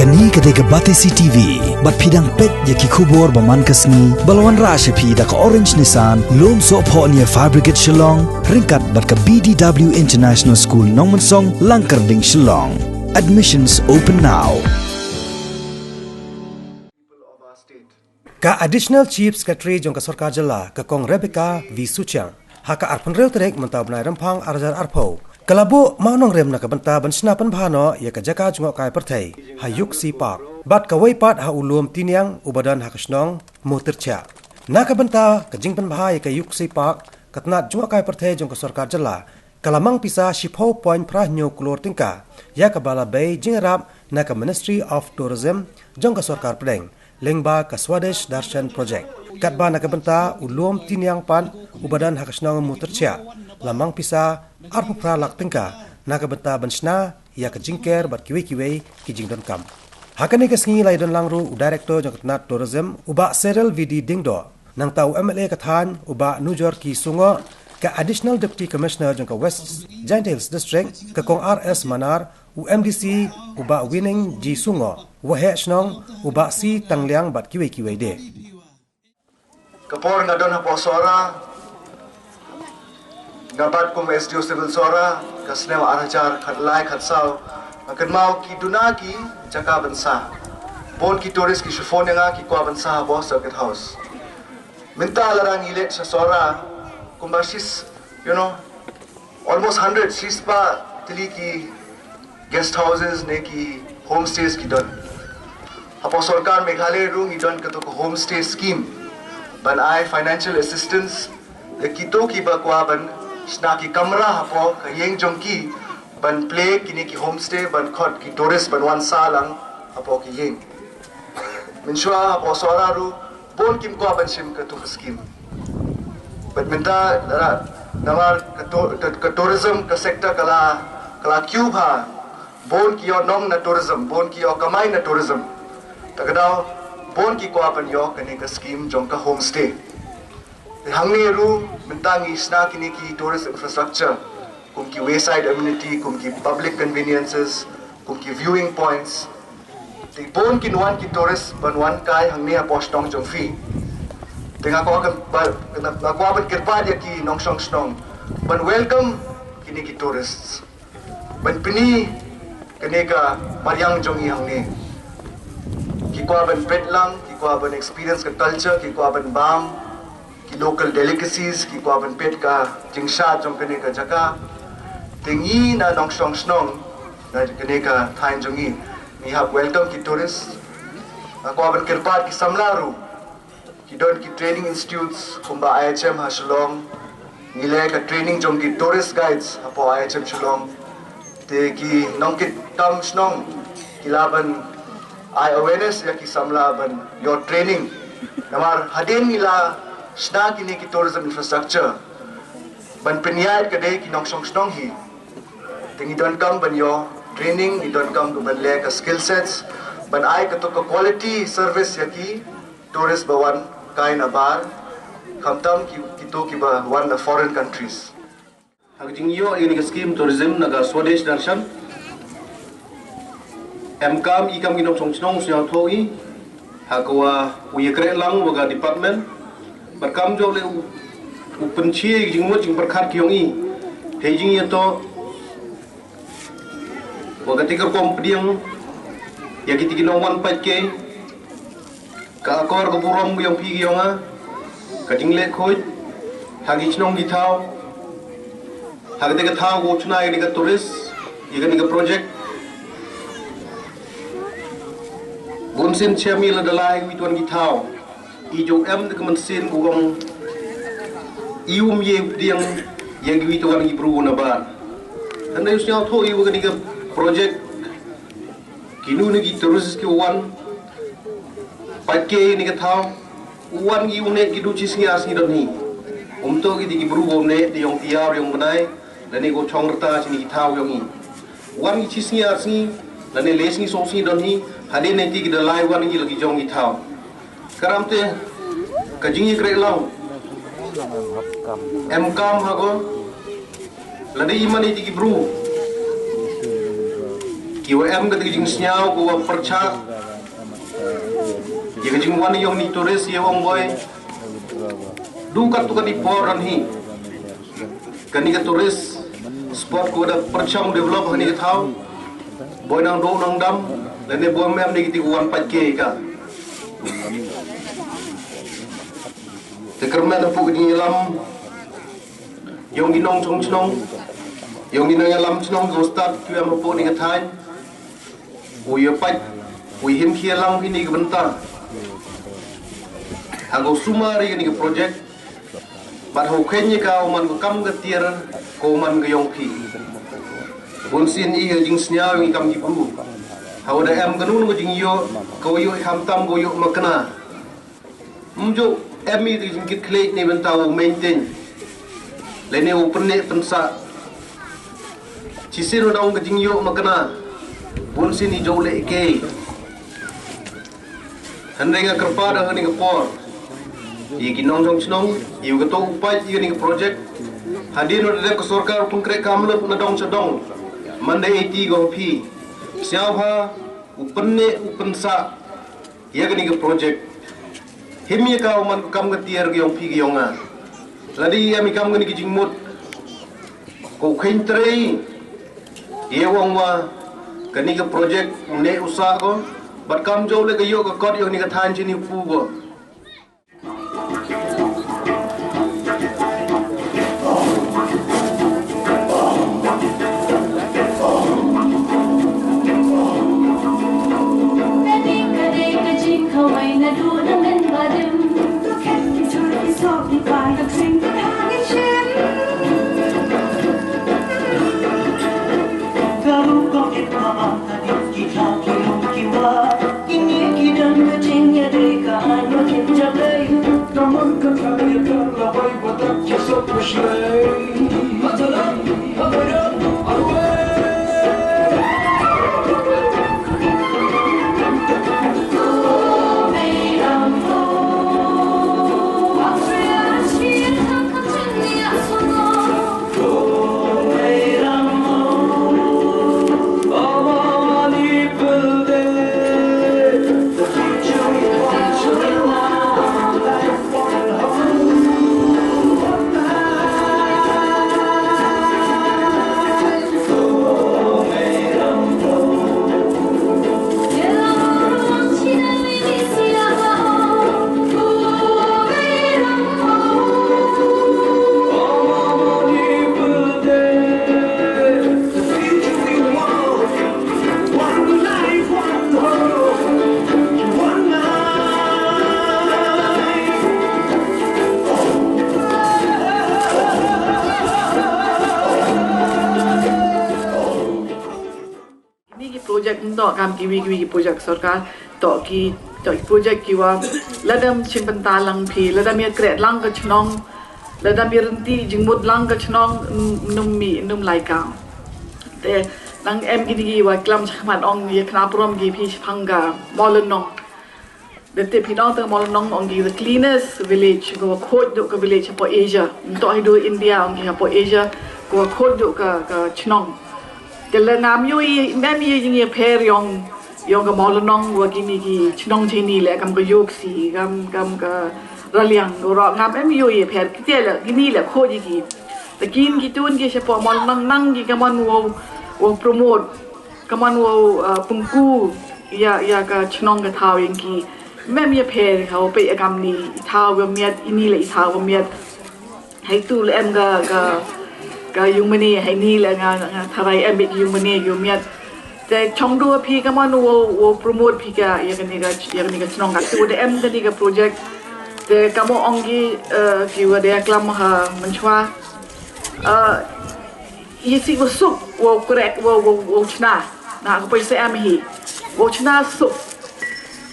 Kani ketika batesi TV, bat pidang pet yaki kubur baman kasni, balawan rasha pi da ka orange nisan, Loom so po niya fabricate Shillong, ringkat bat ka BDW International School Nongmansong, Langkarding Shillong. Admissions open now. Ka Additional Chief Secretary jong ka Sarkar Jala ka Kong Rebecca V. Suchang, haka arpan reu terek mentab nai rempang arjar arpau. Kalabu mau Nongrim na kabenta ban senapan bahano ya ka jaka jungok kai pertai Iooksi Park. Bat ka waipat ha ulum Tiniang ubadan ha kasnong mutercha. Na kabenta ka jingpan bahaya ka Iooksi Park katnat jungok kai pertai jong ka Sarkar Jala. Kalamang pisa shipho point prah nyo klor tingka ya ka bala bay jingarap na ka Ministry of Tourism jong ka Sarkar Pedeng. Lengba ka Swadesh Darshan Project. Katba na kabenta ulum Tiniang pan ubadan ha kasnong mutercha. Lamang pisa arpupra lak tingka na kabenta bansna ya ka jingker bat kiwe-kiwe ki jingdon kam. Hakani ka sngi lai don langru u director jong katnat tourism uba Cyril VD Dingdo nang tau MLA kathan uba Nujor ki sungo ka additional deputy commissioner jong ka West Giant Hills district ka kong RS Manar u MDC uba Winning Ji sungo wa he snong uba si Tangliang bat kiwe-kiwe de. Kapor nga don hapo sora ngabat kum SDO Civil Sora kasnewa arajar khatlai khatsau akan mau ki dunaki jaka bansa bon ki tourist ki shufon nga ki kwa bansa bo circuit house minta larang ilet sa Sora kumbasis almost 100 sispa tili ki guest houses ne ki homestays ki don hapo sarkar Meghalaya rung idon kato ko homestay scheme ban ai financial assistance le kito ki ba kwa ban Snaki kamera hapo kayeng jongki ban play kini ki homestay ban khot ki tourist ban wan salang hapo ki yeng minshwa hapo soraru bon kim ko ban sim ka tu scheme but minta namar ka tourism ka sector kala cube ha bon ki yo nong na tourism bon ki yo kamai na tourism takadaw bon ki ko ban yo kani ka scheme jong ka homestay hangni ru mentangi sna kini ki tourist infrastructure kum ki wayside amenity kum ki public conveniences kum ki viewing points ti bon ki nuan ki tourist ban wan kai hangni a postong jong fi tenga ko kan ko ban kirpa dia ki nong song stong ban welcome kini ki tourists ban pini kini ka maryang jong i hangni ki ko ban petlang ki ko ban experience ka culture ki ko ban bam local delicacies ki ko ban pet ka jingsha jong kene ka jaka tingi na nong song snong na kene ka thain jongi ni have welcome ki tourists ko ban kirpat ki samlaru ki don ki training institutes kumba IHM ha Shillong nile ka training jong ki tourist guides apo IHM Shillong te ki nong ki tam snong kilaban awareness ya ki samla ban your training namar hadin nila Sna kini ki tourism infrastructure ban penyai kedai ki nong song snong hi tingi don kam ban yo training ni don kam ban le ka skill sets ban ai ka to ka quality service ya ki tourist bawan kain abar kamtam ki to ki ba one the foreign countries haging yo ini ka scheme tourism naga Swadesh Darshan MKM ikam ki nong song snong sia thoi hagwa uyekre lang waga department berkam jo le upencie jingmo jing berkat kyongi hejing yato wagatikar kompediang ya kitiki no wan patke ka akor ko burom yang pi yonga ka jingle khoj hagi chnong gi thao hagi de ka thao go chuna ni ka tourist ye ni ka project bonsin chami la dalai wi ton gi thao ijo em de kaman sen gong ium ye diang yang gi to gi bru na ba anda usnya tho i wagani ka project kinu ni gi tourist ki wan patke ni ka thao wan gi une gi du chi singa asni don ni to gi di bru ne de yong tiar yong banai dan ni go chong rta chi ni thao yong i wan gi chi singa asni dan ni lesni so si don ni hade ne ti gi de lai wan gi lagi jong gi thao karamte kajingi kre lang MKM hago lade imani tiki bru kiwa em ka jing snyau ko percha ye jing wan yong ni turis ye wong boy du kat tu ka di poran hi kan ni ka turis sport ko da percha develop hani ka thau boy nang do nang dam dan ne boy mem ni ti wan pat ke ka te kerma da pu ni lam yong di nong chong chnong yong di nang lam chnong go start tu am pu ni ka thai ui pat ui him khia lang ini ke bentar hago sumari ini ke project bat ho khenye ka man ko kam ga tier ko man ga yong phi bun sin i jing snya wi kam ki pru haw da em ga nun go jing yo ko yo ham tam go yo makna mjo em mi jing kit kle ni bentar wo maintain le ne open ne pensa chisiro dong ga jing yo makna bun sini jauh leke, hendak ngak kerpa dah ni kepor, ia kinong jong cnong, ia ketua upai ia ni projek, hadir ada kesorkar pun kerek kamle pun adong sedong, mandai IT gopi, siapa upenne upensa, ia ni projek, hemi kau man kam ketiar giong pi gionga, ladi ia mi kam ni kijingmut, kau kentrai, ia wangwa. Kani ke projek ne usaha ko berkam jauh le ke yo ke kod yo ni ke than chini pu go untuk kami kiwi projek sorkar tok projek kiwa ladam simpan talang pi ladam ya kret lang ke chnong ladam ya renti jingmut lang ke chnong num lai kang te lang em gini wa klam chman ong ye khna prom gi pi phanga molonong de te pi dong te molonong ong gi the cleanest village go khot do ka village po Asia untuk hidup India ong gi po Asia go khot do ka chnong kalau ngam yui mem yui jingi per yong ke molonong wa gini ki chnong chini le kam ke Iooksi kam ke raliang ro ngam mem yui per kitela gini le kho ji ki takin ki tun ki sepo molonong nang ki kaman wo promote kaman wo pungku ya ka chnong ke thau yang ki mem ye per ka pe agam ni thau wa miat ini le thau wa miat hai tu le em ga yung mani hai ni la nga tharai ambit yung mani yung miat te chong do phi ka man wo promote phi ka ya ni ga chnong ga tu de em de ga project te kamo ongi ki wa de klam ha manchwa yisi wo sup wo correct wo chna na ko pe se am hi wo chna sup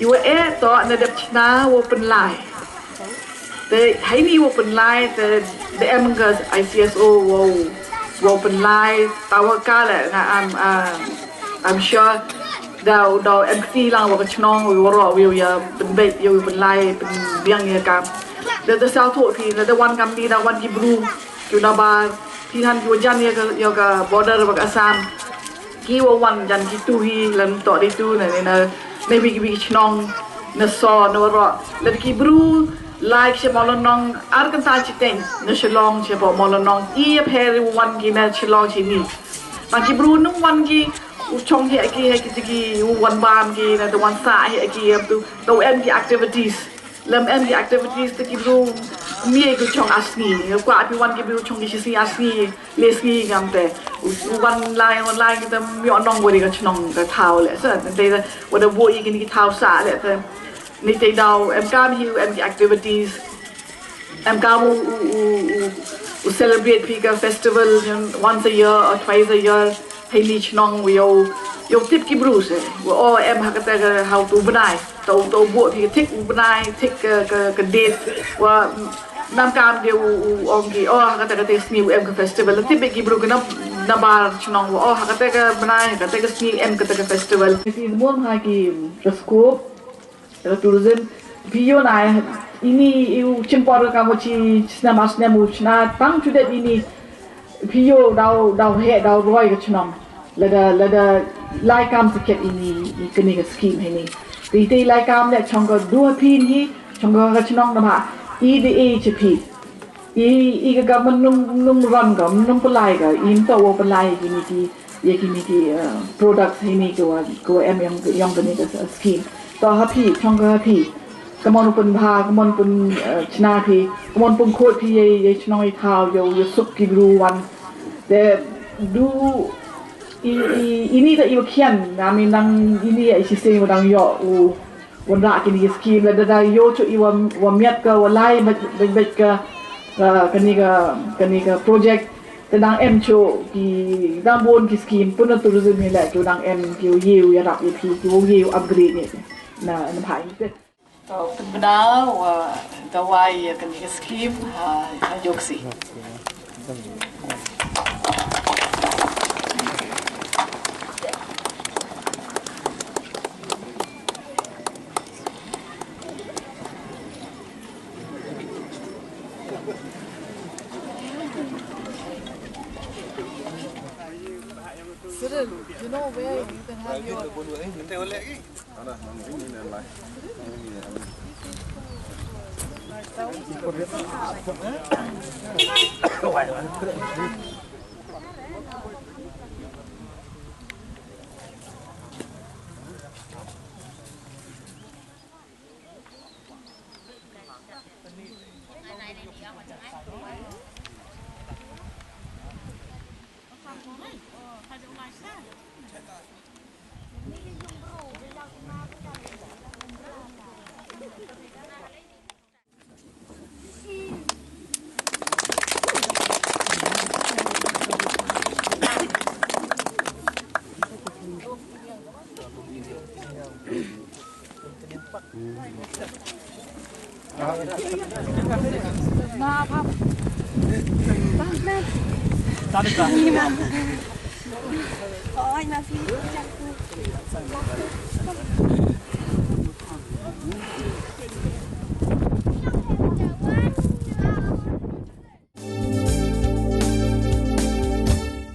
yu to na de chna wo pen lai te hai ni wo pen lai te the emgas ICSO wo pen lai tawa ka la I'm sure đào MC lang wo chnong wo ro wi ya pen bet yo pen lai pen biang ya kam the sao tho phi the one kam ni da one ki bru tu na ba phi han yo jan ya ka border wa Assam kiwa wan jan gitu hi lam to di tu na wiki chnong na so na ro la ki bru like she molonong ar kan ta chiteng na shlong che bo molonong I pher wan gi na shlong chi ni ma ki bru nung wan gi u chong he ki u wan bam gi na the wan sa he ki tu em ki activities lam em ki activities te ki bru mi go chong asni ko api wan ki bru chong ki si asni lesni gam te u wan online ki tam mi onong wo ri ga chnong ga thao le sa te wo da wo I ki thao sa le te ni te dau em kam hi em ki activities em kam u celebrate pika festival once a year or twice a year hay ni chnong yo tip ki bruise wo em ha ka ta how to banai to bo ki tik u banai tik ka date wa nam kam de u ong ki ha ka ta ka sni em ka festival tip ki bru ka na bar chnong wo ha ka ta ka banai ka ta ka sni em ka ta ka festival ki mon ha ki scope tourism video na ini eu cimpor kamu ci snamas nemu chna tang chude ini video dau he dau roi ke chnam lada lai kam ticket ini kini ke scheme ini ti lai kam le chong ko dua pin hi chong ko chnong na ba EDA chpi I ga government num run ga num palai ga in to wo palai ini ki products ini ko em yang bani ke scheme to happy chong ga happy kamon pun bha kamon pun chna phi kamon pun khot phi ye chnoi thao yo sup ki bru wan de du ini da I khian na mi nang ini ai si se dang yo u wan ra ki ni scheme la da yo chu I wa miat ka wa lai bet ka kani ka project te dang em chu ki dang bon ki scheme pun na tourism ni la chu dang em ki yu ya rap phi ki wo yu upgrade ni na phai ni to benda wa dawai kan ni scheme Iooksi you know where you can have your Ôi mà phim